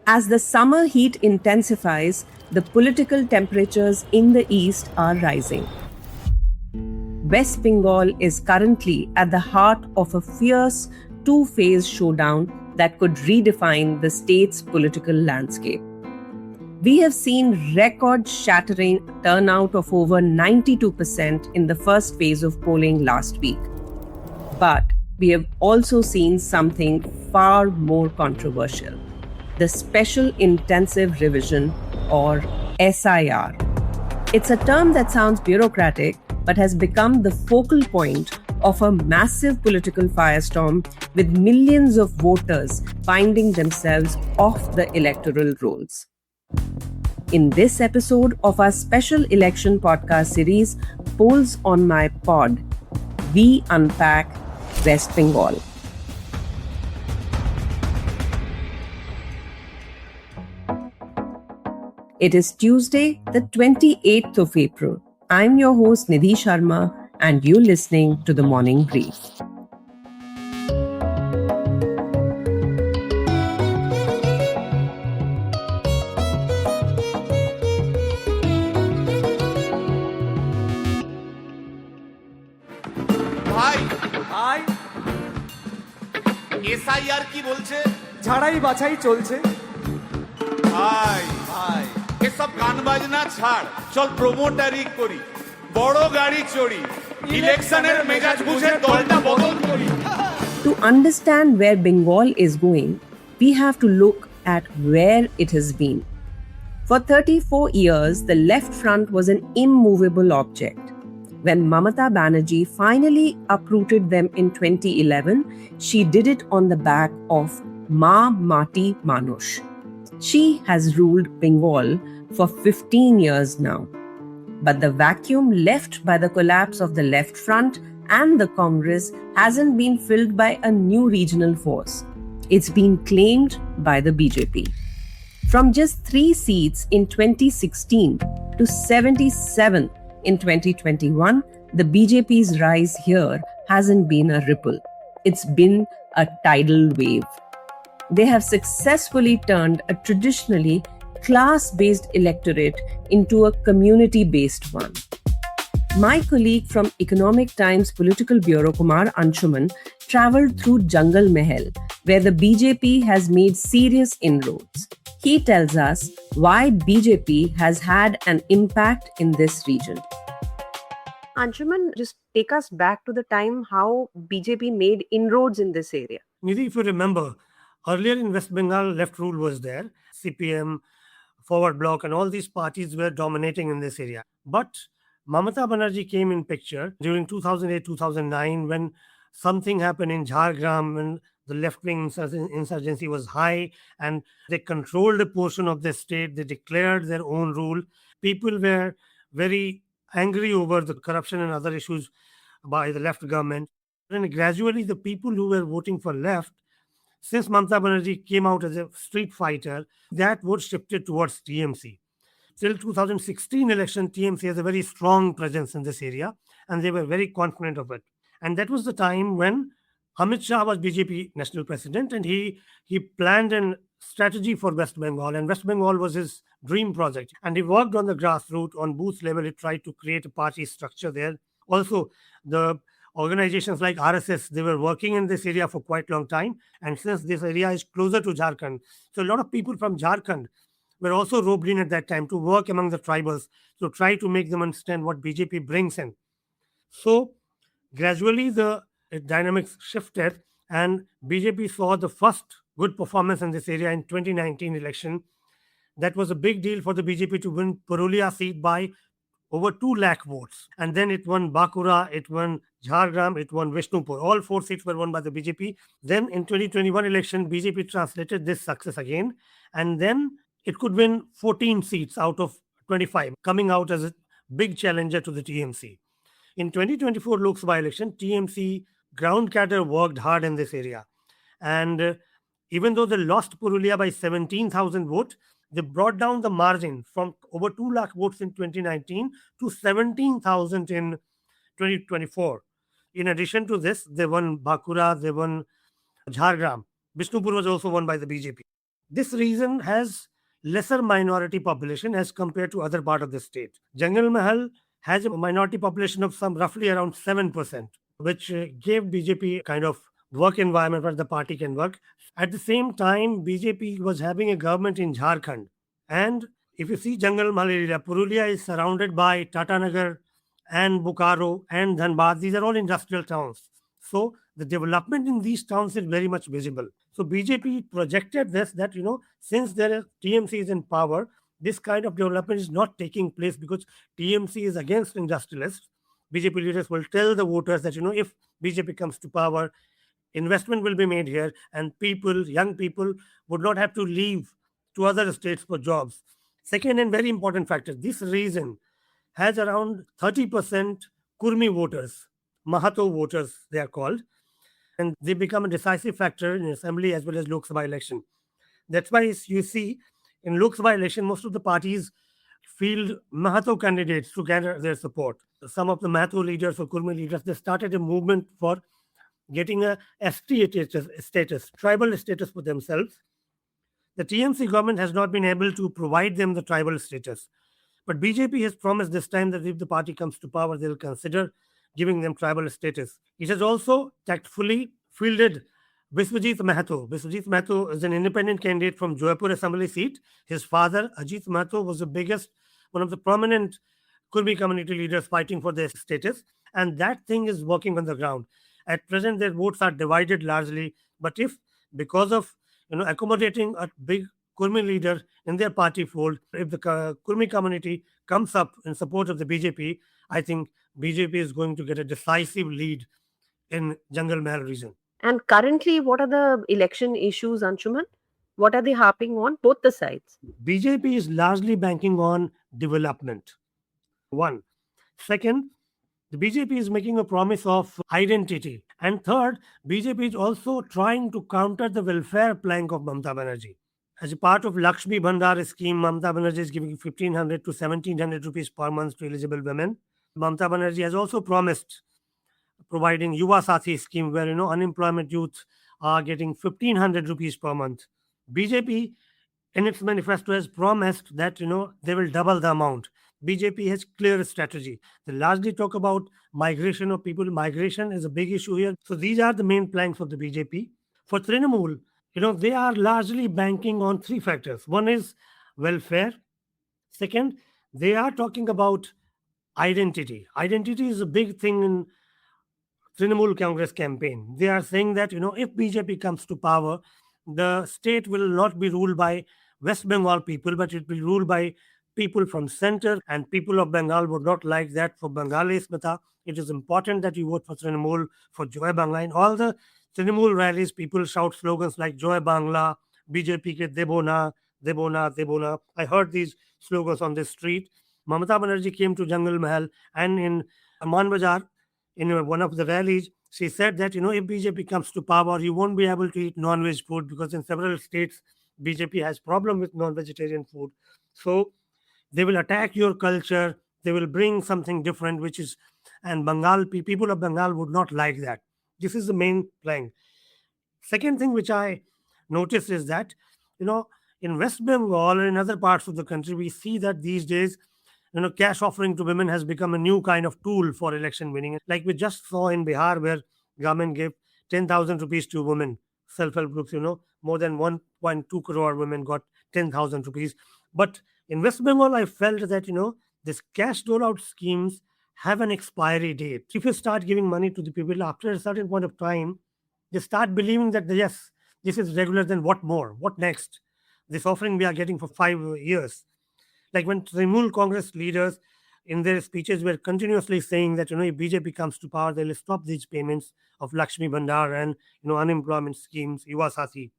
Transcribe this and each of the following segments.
As the summer heat intensifies, the political temperatures in the east are rising. West Bengal is currently at the heart of a fierce two-phase showdown that could redefine the state's political landscape. We have seen record-shattering turnout of over 92% in the first phase of polling last week. But we have also seen something far more controversial: the Special Intensive Revision, or SIR. It's a term that sounds bureaucratic but has become the focal point of a massive political firestorm, with millions of voters finding themselves off the electoral rolls. In this episode of our special election podcast series, Polls on My Pod, we unpack West Bengal. It is Tuesday, the 28th of April. I'm your host Nidhi Sharma, and you're listening to the Morning Brief. ভাই SIR কি বলছে? ঝাড়াই বাছাই চলছে। ভাই এসব গান বাজনা ছাড়, চল প্রমোটারি করি, বড় গাড়ি চড়ি, ইলেকশনের মেজাজ বুঝে দলটা বদল করি। To understand where Bengal is going, we have to look at where it has been. For 34 years, the left front was an immovable object. When Mamata Banerjee finally uprooted them in 2011, she did it on the back of Ma Mati Manush. She has ruled Bengal for 15 years now. But the vacuum left by the collapse of the left front and the Congress hasn't been filled by a new regional force. It's been claimed by the BJP. From just 3 seats in 2016 to 77 in 2021, the BJP's rise here hasn't been a ripple. It's been a tidal wave. They have successfully turned a traditionally class-based electorate into a community-based one. My colleague from Economic Times Political Bureau, Kumar Anshuman, travelled through Jungle Mahal, where the BJP has made serious inroads. He tells us why BJP has had an impact in this region. Anshuman, just take us back to the time how BJP made inroads in this area. Nidhi, if you remember, earlier in West Bengal, left rule was there. CPM, Forward Bloc, and all these parties were dominating in this area. But Mamata Banerjee came in picture during 2008-2009 when something happened in Jhargram, when the left-wing insurgency was high and they controlled a portion of the state. They declared their own rule. People were very angry over the corruption and other issues by the left government. And gradually the people who were voting for left, since Mamata Banerjee came out as a street fighter, that vote shifted towards TMC. Till 2016 election, TMC has a very strong presence in this area, and they were very confident of it. And that was the time when Amit Shah was BJP national president, and he planned a strategy for West Bengal, and West Bengal was his dream project. And he worked on the grassroots, on booth level. He tried to create a party structure there. Also, the organizations like RSS, they were working in this area for quite a long time. And since this area is closer to Jharkhand, so a lot of people from Jharkhand were also roped in at that time to work among the tribals, to try to make them understand what BJP brings in. So gradually the dynamics shifted, and BJP saw the first good performance in this area in 2019 election. That was a big deal for the BJP to win Purulia seat by over 2 lakh votes. And then it won Bakura, it won Jhargram, it won Vishnupur. All 4 seats were won by the BJP. Then in 2021 election, BJP translated this success again. And then it could win 14 seats out of 25, coming out as a big challenger to the TMC. In 2024 Lok Sabha election, TMC ground cadre worked hard in this area. And even though they lost Purulia by 17,000 votes, they brought down the margin from over 2 lakh votes in 2019 to 17,000 in 2024. In addition to this, they won Bakura, they won Jhargram. Vishnupur was also won by the BJP. This region has lesser minority population as compared to other part of the state. Jangal Mahal has a minority population of some roughly around 7%, which gave BJP kind of work environment where the party can work. At the same time, BJP was having a government in Jharkhand. And if you see Jangal Mahal area, Purulia is surrounded by Tatanagar and Bokaro and Dhanbad. These are all industrial towns. So the development in these towns is very much visible. So BJP projected this that, since there is TMC is in power, this kind of development is not taking place because TMC is against industrialists. BJP leaders will tell the voters that, if BJP comes to power, investment will be made here and people, young people, would not have to leave to other states for jobs. Second and very important factor, this region has around 30% Kurmi voters, Mahato voters, they are called, and they become a decisive factor in assembly as well as Lok Sabha election. That's why you see in Lok Sabha election, most of the parties field Mahato candidates to gather their support. Some of the Mahato leaders or Kurmi leaders, they started a movement for getting a ST status, tribal status for themselves. The TMC government has not been able to provide them the tribal status. But BJP has promised this time that if the party comes to power, they'll consider giving them tribal status. It has also tactfully fielded Biswajit Mahato. Biswajit Mahato is an independent candidate from Jaipur Assembly seat. His father, Ajit Mahato, was the biggest, one of the prominent Kurmi community leaders fighting for their status. And that thing is working on the ground. At present, their votes are divided largely. But if, because of accommodating a big Kurmi leader in their party fold, if the Kurmi community comes up in support of the BJP, I think BJP is going to get a decisive lead in Jangal Mahal region. And currently, what are the election issues, Anshuman? What are they harping on, both the sides? BJP is largely banking on development. One. Second, the BJP is making a promise of identity. And third, BJP is also trying to counter the welfare plank of Mamata Banerjee. As a part of Lakshmi Bhandar scheme, Mamata Banerjee is giving 1,500 to 1,700 rupees per month to eligible women. Mamata Banerjee has also promised providing Yuva Sathi scheme where unemployment youth are getting 1,500 rupees per month. BJP in its manifesto has promised that they will double the amount. BJP has clear strategy. They largely talk about migration of people. Migration is a big issue here. So these are the main planks of the BJP. For Trinamool, they are largely banking on three factors. One is welfare. Second, they are talking about identity. Identity is a big thing in Trinamool Congress campaign. They are saying that if BJP comes to power, the state will not be ruled by West Bengal people, but it will be ruled by people from center, and people of Bengal would not like that. For Bengali Smita, it is important that you vote for Trinamool, for Joy Bangla. In all the Trinamool rallies, people shout slogans like Joy Bangla, BJP ke Debona, Debona, Debona. I heard these slogans on the street. Mamata Banerjee came to Jangal Mahal, and in Aman Bazaar, in one of the rallies, she said that if BJP comes to power, you won't be able to eat non-veg food because in several states BJP has problem with non-vegetarian food. So they will attack your culture. They will bring something different, which is, and people of Bengal would not like that. This is the main plank. Second thing which I noticed is that in West Bengal and in other parts of the country, we see that these days cash offering to women has become a new kind of tool for election winning. Like we just saw in Bihar, where government gave 10,000 rupees to women, self-help groups, more than 1.2 crore women got 10,000 rupees. But in West Bengal, I felt that, this cash dole-out schemes have an expiry date. If you start giving money to the people after a certain point of time, they start believing that, yes, this is regular, then what more? What next? This offering we are getting for 5 years. Like when Trinamool Congress leaders in their speeches were continuously saying that if BJP comes to power, they'll stop these payments of Lakshmi Bhandar and unemployment schemes, Yuva Sathi.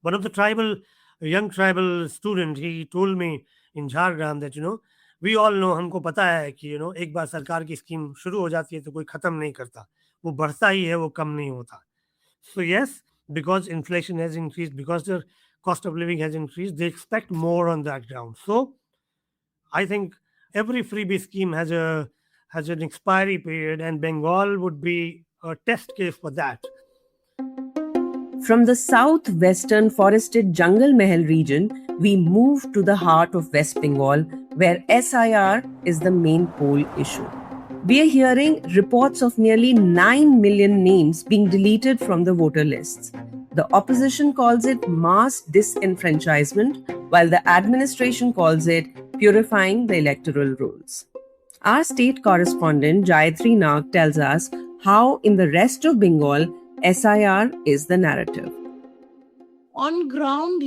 One of the young tribal student, he told me in Jharkhand that we all know, हमको पता है कि एक बार सरकार की scheme शुरू हो जाती है तो कोई खत्म नहीं करता, वो बढ़ता ही है, वो कम नहीं होता. So yes, because inflation has increased, because the cost of living has increased, they expect more on that ground. So I think every freebie scheme has an expiry period, and Bengal would be a test case for that. From the southwestern forested Jungle Mahal region, we move to the heart of West Bengal, where SIR is the main poll issue. We are hearing reports of nearly 9 million names being deleted from the voter lists. The opposition calls it mass disenfranchisement, while the administration calls it purifying the electoral rolls. Our state correspondent Jayatri tells us how, in the rest of Bengal, SIR is the narrative. On ground,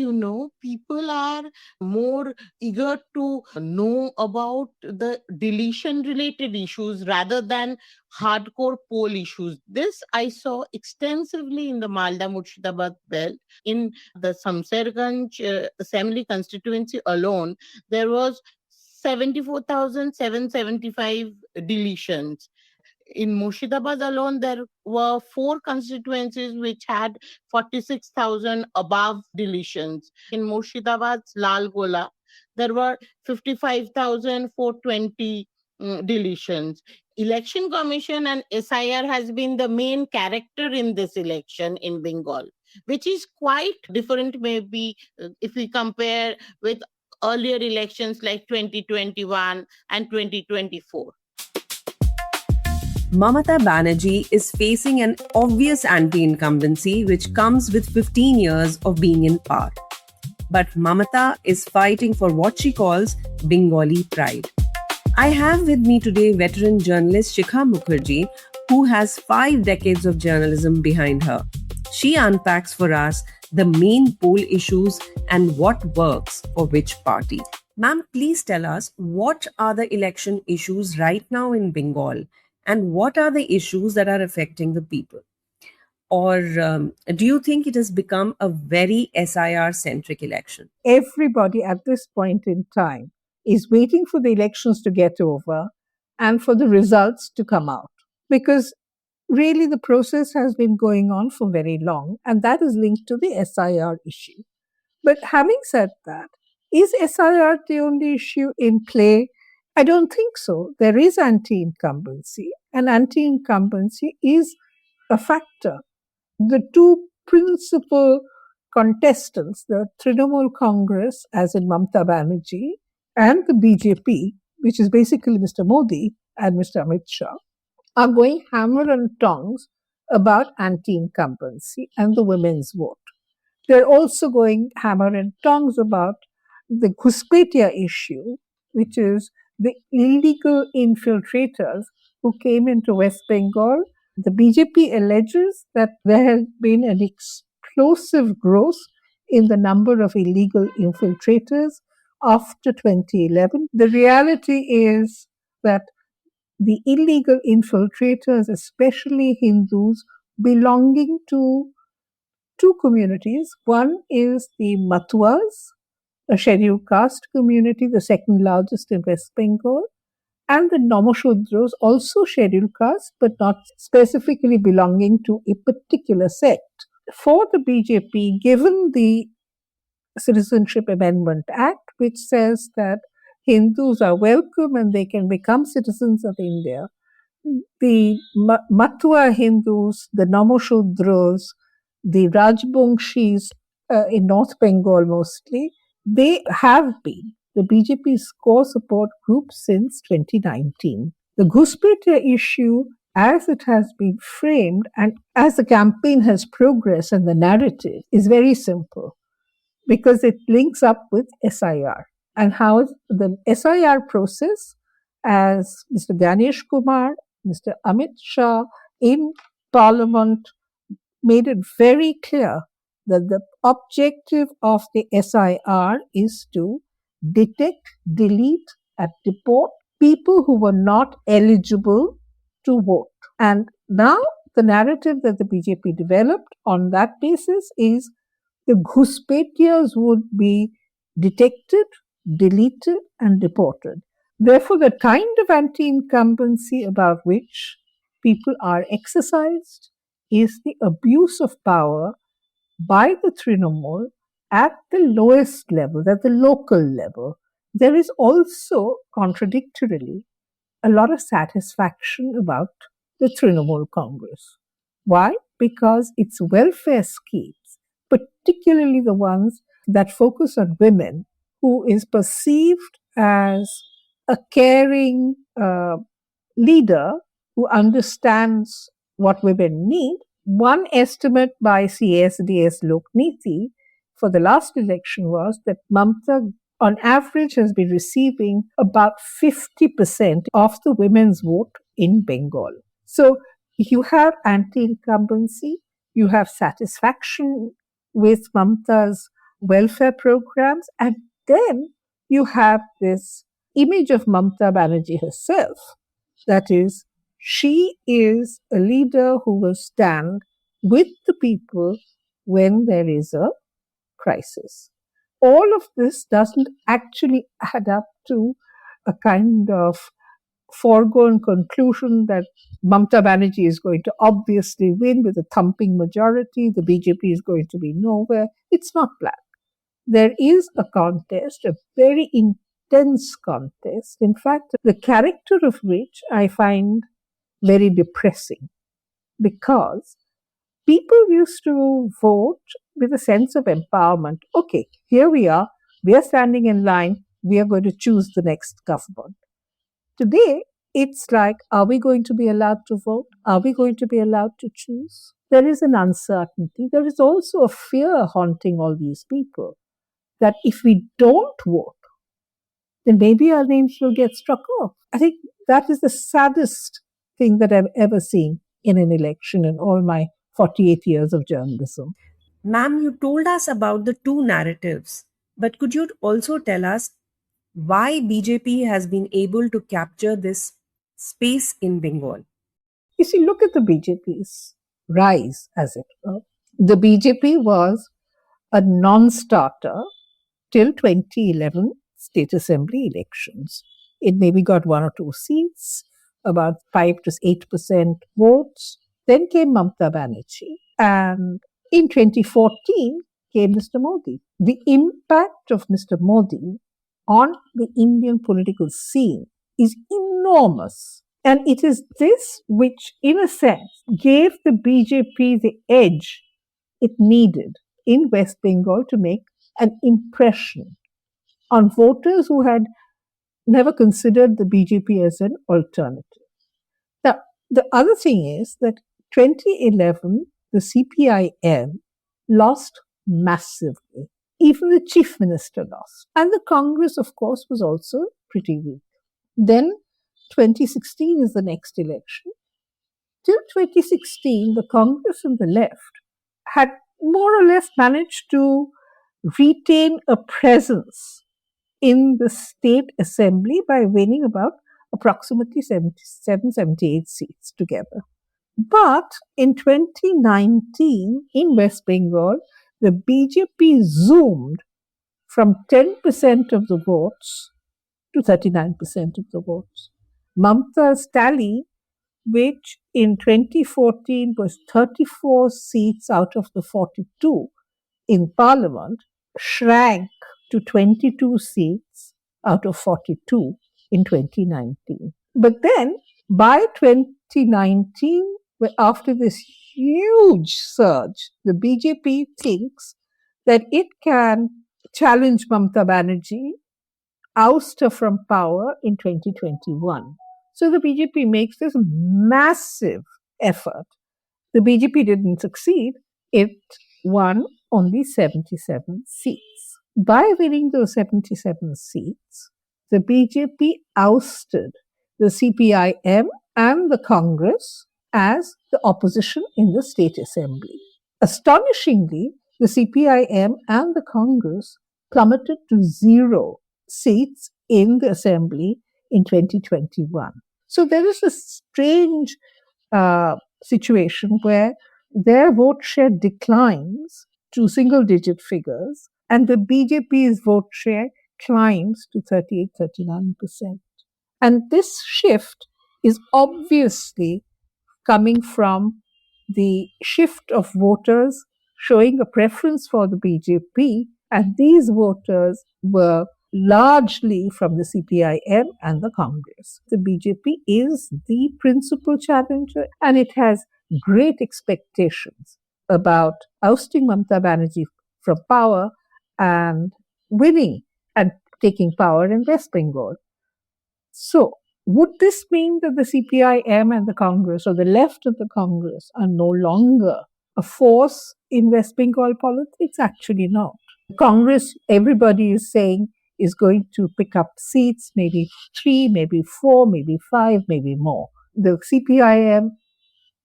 people are more eager to know about the deletion related issues rather than hardcore poll issues. This I saw extensively in the Malda Murshidabad belt. In the Samsarganj assembly constituency alone, there was 74,775 deletions. In Murshidabad alone, there were 4 constituencies which had 46,000 above deletions. In Murshidabad's Lal Gola, there were 55,420 deletions. Election Commission and SIR has been the main character in this election in Bengal, which is quite different maybe if we compare with earlier elections like 2021 and 2024. Mamata Banerjee is facing an obvious anti-incumbency which comes with 15 years of being in power. But Mamata is fighting for what she calls Bengali pride. I have with me today veteran journalist Shikha Mukerjee, who has 5 decades of journalism behind her. She unpacks for us the main poll issues and what works for which party. Ma'am, please tell us, what are the election issues right now in Bengal? And what are the issues that are affecting the people? Or do you think it has become a very SIR-centric election? Everybody at this point in time is waiting for the elections to get over and for the results to come out. Because really the process has been going on for very long, and that is linked to the SIR issue. But having said that, is SIR the only issue in play? I don't think so. There is anti-incumbency, and anti-incumbency is a factor. The 2 principal contestants, the Trinamool Congress, as in Mamata Banerjee, and the BJP, which is basically Mr. Modi and Mr. Amit Shah, are going hammer and tongs about anti-incumbency and the women's vote. They're also going hammer and tongs about the Ghuspetia issue, which is the illegal infiltrators who came into West Bengal. The BJP alleges that there has been an explosive growth in the number of illegal infiltrators after 2011. The reality is that the illegal infiltrators, especially Hindus belonging to 2 communities. One is the Matuas, a scheduled caste community, the second largest in West Bengal, and the Nomoshudros, also scheduled caste, but not specifically belonging to a particular sect. For the BJP, given the Citizenship Amendment Act, which says that Hindus are welcome and they can become citizens of India, the Matua Hindus, the Nomoshudros, the Rajbongshis in North Bengal mostly, they have been the BJP's core support group since 2019. The Ghuspetia issue, as it has been framed and as the campaign has progressed and the narrative, is very simple because it links up with SIR and how the SIR process, as Mr. Ganesh Kumar, Mr. Amit Shah in Parliament made it very clear that the objective of the SIR is to detect, delete, and deport people who were not eligible to vote. And now the narrative that the BJP developed on that basis is the Ghuspetias would be detected, deleted, and deported. Therefore, the kind of anti-incumbency about which people are exercised is the abuse of power by the Trinamool at the lowest level, at the local level. There is also, contradictorily, a lot of satisfaction about the Trinamool Congress. Why? Because its welfare schemes particularly the ones that focus on women, who is perceived as a caring leader who understands what women need. One estimate by CSDS Lokniti for the last election was that Mamata, on average, has been receiving about 50% of the women's vote in Bengal. So you have anti-incumbency, you have satisfaction with Mamata's welfare programs, and then you have this image of Mamata Banerjee herself. That is, she is a leader who will stand with the people when there is a crisis. All of this doesn't actually add up to a kind of foregone conclusion that Mamata Banerjee is going to obviously win with a thumping majority, the BJP is going to be nowhere. It's not black. There is a contest, a very intense contest, in fact, the character of which I find very depressing, because people used to vote with a sense of empowerment. Okay, here we are standing in line, we are going to choose the next government. Today, it's like, are we going to be allowed to vote? Are we going to be allowed to choose? There is an uncertainty. There is also a fear haunting all these people that if we don't vote, then maybe our names will get struck off. I think that is the saddest thing that I've ever seen in an election in all my 48 years of journalism. Ma'am, you told us about the two narratives, but could you also tell us why BJP has been able to capture this space in Bengal? You see, look at the BJP's rise, as it were. The BJP was a non-starter till 2011 state assembly elections. It maybe got one or two seats, about 5 to 8% votes. Then came Mamata Banerjee. And in 2014 came Mr. Modi. The impact of Mr. Modi on the Indian political scene is enormous. And it is this which, in a sense, gave the BJP the edge it needed in West Bengal to make an impression on voters who had never considered the BJP as an alternative. Now, the other thing is that 2011, the CPIM lost massively. Even the chief minister lost. And the Congress, of course, was also pretty weak. Then 2016 is the next election. Till 2016, the Congress and the left had more or less managed to retain a presence in the state assembly by winning about approximately 77, 78 seats together. But in 2019, in West Bengal, the BJP zoomed from 10% of the votes to 39% of the votes. Mamata's tally, which in 2014 was 34 seats out of the 42 in parliament, shrank to 22 seats out of 42 in 2019. But then by 2019, after this huge surge, the BJP thinks that it can challenge Mamata Banerjee, oust her from power in 2021. So the BJP makes this massive effort. The BJP didn't succeed. It won only 77 seats. By winning those 77 seats, the BJP ousted the CPIM and the Congress as the opposition in the state assembly. Astonishingly, the CPIM and the Congress plummeted to 0 seats in the assembly in 2021. So there is a strange situation where their vote share declines to single digit figures and the BJP's vote share climbs to 38, 39%. And this shift is obviously coming from the shift of voters showing a preference for the BJP, and these voters were largely from the CPIM and the Congress. The BJP is the principal challenger and it has great expectations about ousting Mamata Banerjee from power and winning and taking power in West Bengal. So, would this mean that the CPIM and the Congress, or the left of the Congress, are no longer a force in West Bengal politics? Actually, not. Congress, everybody is saying, is going to pick up seats, maybe 3, maybe 4, maybe 5, maybe more. The CPIM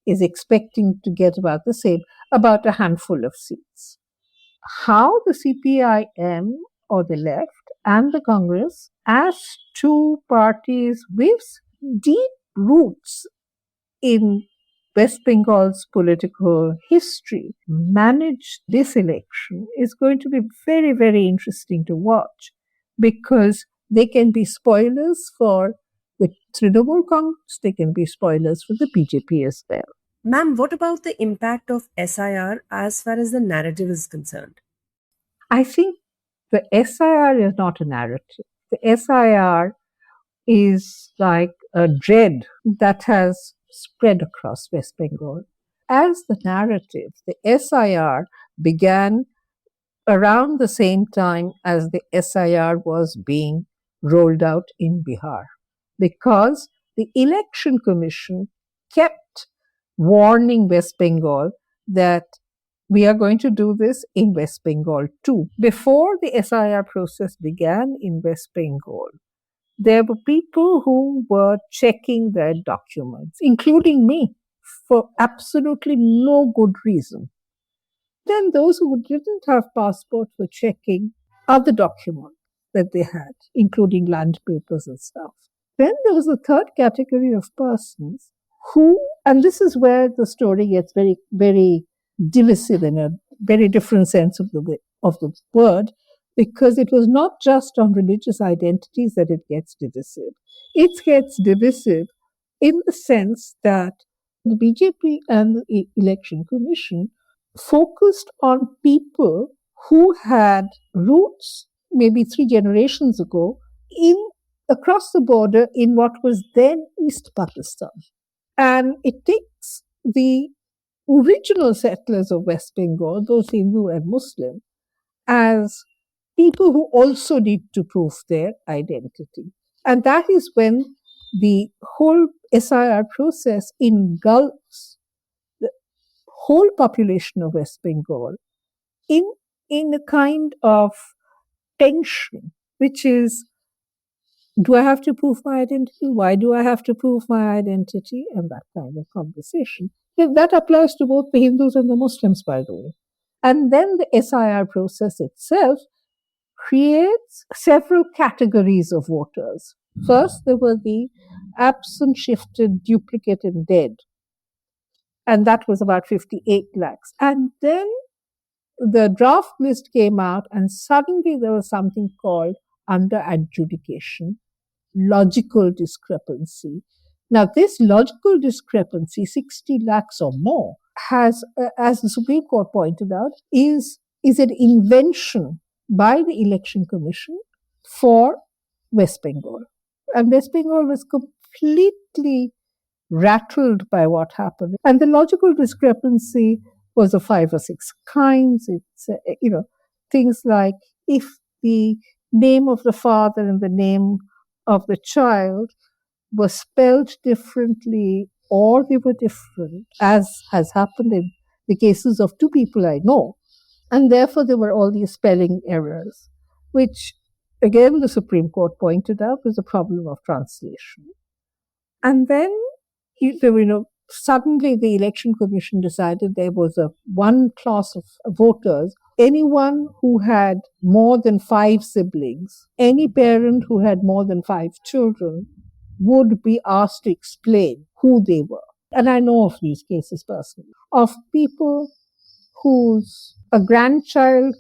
is expecting to get about the same, about a handful of seats. How the CPIM or the left and the Congress, as two parties with deep roots in West Bengal's political history, manage this election is going to be very, very interesting to watch, because they can be spoilers for the Trinamool Congress, they can be spoilers for the BJP as well. Ma'am, what about the impact of SIR as far as the narrative is concerned? I think the SIR is not a narrative. The SIR is like a dread that has spread across West Bengal. As the narrative, the SIR began around the same time as the SIR was being rolled out in Bihar, because the Election Commission kept warning West Bengal that we are going to do this in West Bengal too. Before the SIR process began in West Bengal, there were people who were checking their documents, including me, for absolutely no good reason. Then those who didn't have passports were checking other documents that they had, including land papers and stuff. Then there was a third category of persons who, and this is where the story gets very, very divisive in a very different sense of the word, because it was not just on religious identities that it gets divisive. It gets divisive in the sense that the BJP and the Election Commission focused on people who had roots maybe 3 generations ago in across the border in what was then East Pakistan. And it takes the original settlers of West Bengal, both Hindu and Muslim, as people who also need to prove their identity. And that is when the whole SIR process engulfs the whole population of West Bengal in a kind of tension, which is, do I have to prove my identity? Why do I have to prove my identity? And that kind of conversation. That applies to both the Hindus and the Muslims, by the way. And then the SIR process itself creates several categories of voters. First, there were the absent, shifted, duplicate, and dead. And that was about 58 lakhs. And then the draft list came out, and suddenly there was something called under adjudication, logical discrepancy. Now, this logical discrepancy, 60 lakhs or more, has, as the Supreme Court pointed out, is an invention by the Election Commission for West Bengal. And West Bengal was completely rattled by what happened. And the logical discrepancy was of 5 or 6 kinds. It's, things like if the name of the father and the name of the child were spelled differently or they were different, as has happened in the cases of 2 people I know. And therefore, there were all these spelling errors, which, again, the Supreme Court pointed out was a problem of translation. And then, suddenly the Election Commission decided there was one class of voters. Anyone who had more than 5 siblings, any parent who had more than 5 children, would be asked to explain who they were. And I know of these cases personally, of people whose a grandchild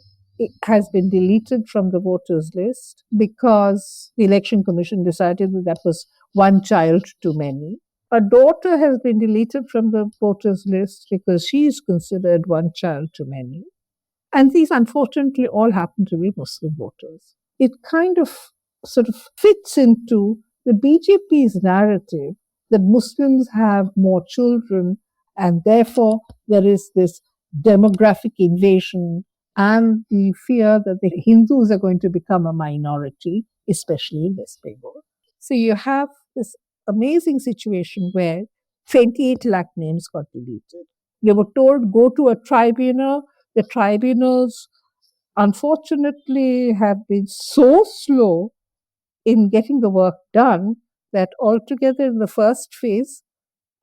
has been deleted from the voters list because the Election Commission decided that was one child too many. A daughter has been deleted from the voters list because she is considered one child too many. And these, unfortunately, all happen to be Muslim voters. It kind of sort of fits into the BJP's narrative that Muslims have more children, and therefore there is this demographic invasion and the fear that the Hindus are going to become a minority, especially in West Bengal. So you have this amazing situation where 28 lakh names got deleted. They were told, go to a tribunal. The tribunals, unfortunately, have been so slow in getting the work done that altogether in the first phase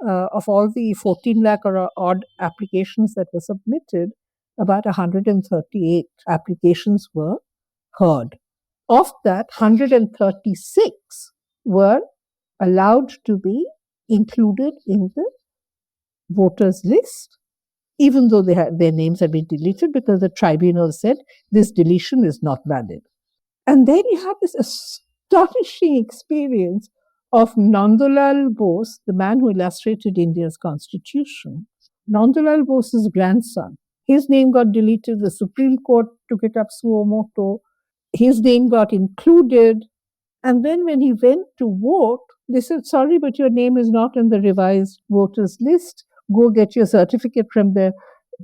of all the 14 lakh or odd applications that were submitted, about 138 applications were heard. Of that, 136 were allowed to be included in the voters list, even though their names had been deleted, because the tribunal said this deletion is not valid. And then you have this astonishing experience of Nandalal Bose, the man who illustrated India's constitution. Nandalal Bose's grandson. His name got deleted. The Supreme Court took it up suo motu. His name got included. And then when he went to vote, they said, sorry, but your name is not in the revised voters list. Go get your certificate from the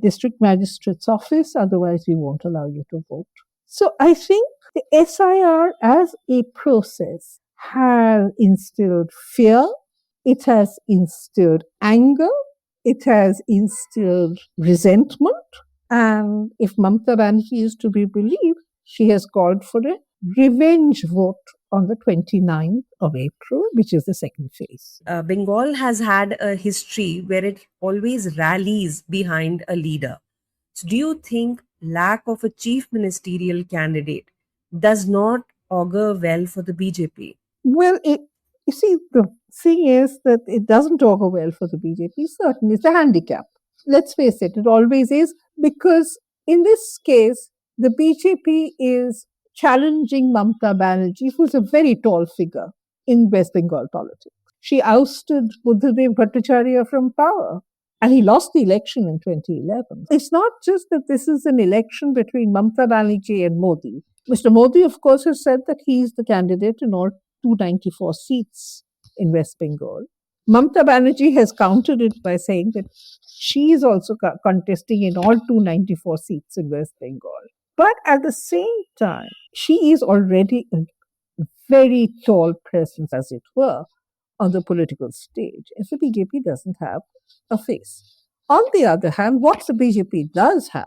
district magistrate's office. Otherwise, we won't allow you to vote. So I think the SIR as a process has instilled fear. It has instilled anger. It has instilled resentment. And if Mamata Banerjee is to be believed, she has called for a revenge vote on the 29th of April, which is the second phase. Bengal has had a history where it always rallies behind a leader. So do you think lack of a chief ministerial candidate does not augur well for the BJP? Well, you see, the thing is that it doesn't augur well for the BJP. Certainly, it's a handicap. Let's face it, it always is, because in this case, the BJP is challenging Mamata Banerjee, who's a very tall figure in West Bengal politics. She ousted Buddhadev Bhattacharya from power, and he lost the election in 2011. It's not just that this is an election between Mamata Banerjee and Modi. Mr. Modi, of course, has said that he is the candidate in all 294 seats in West Bengal. Mamata Banerjee has countered it by saying that she is also contesting in all 294 seats in West Bengal. But at the same time, she is already a very tall presence, as it were, on the political stage. And the BJP doesn't have a face. On the other hand, what the BJP does have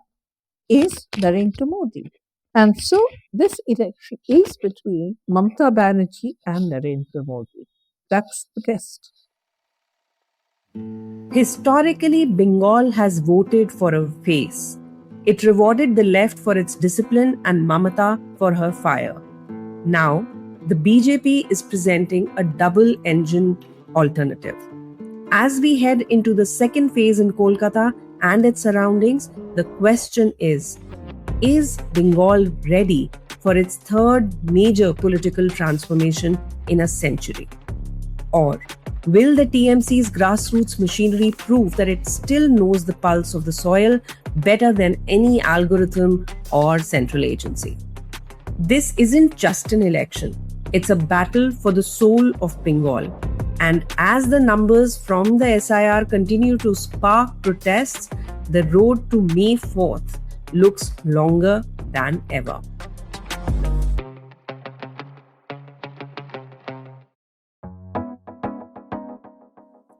is Narendra Modi. And so this election is between Mamata Banerjee and Narendra Modi. That's the test. Historically, Bengal has voted for a face. It rewarded the left for its discipline and Mamata for her fire. Now, the BJP is presenting a double-engine alternative. As we head into the second phase in Kolkata and its surroundings, the question is Bengal ready for its third major political transformation in a century? Or will the TMC's grassroots machinery prove that it still knows the pulse of the soil better than any algorithm or central agency? This isn't just an election. It's a battle for the soul of Bengal. And as the numbers from the SIR continue to spark protests, the road to May 4th looks longer than ever.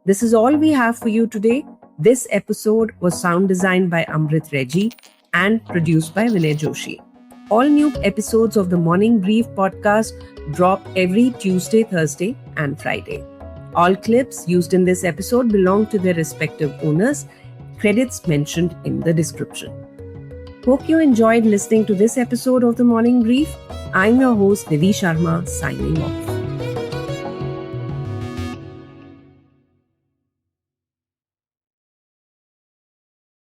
This is all we have for you today. This episode was sound designed by Amrit Reggie and produced by Vinay Joshi. All new episodes of the Morning Brief podcast drop every Tuesday, Thursday, and Friday. All clips used in this episode belong to their respective owners. Credits mentioned in the description. Hope you enjoyed listening to this episode of the Morning Brief. I'm your host, Nidhi Sharma, signing off.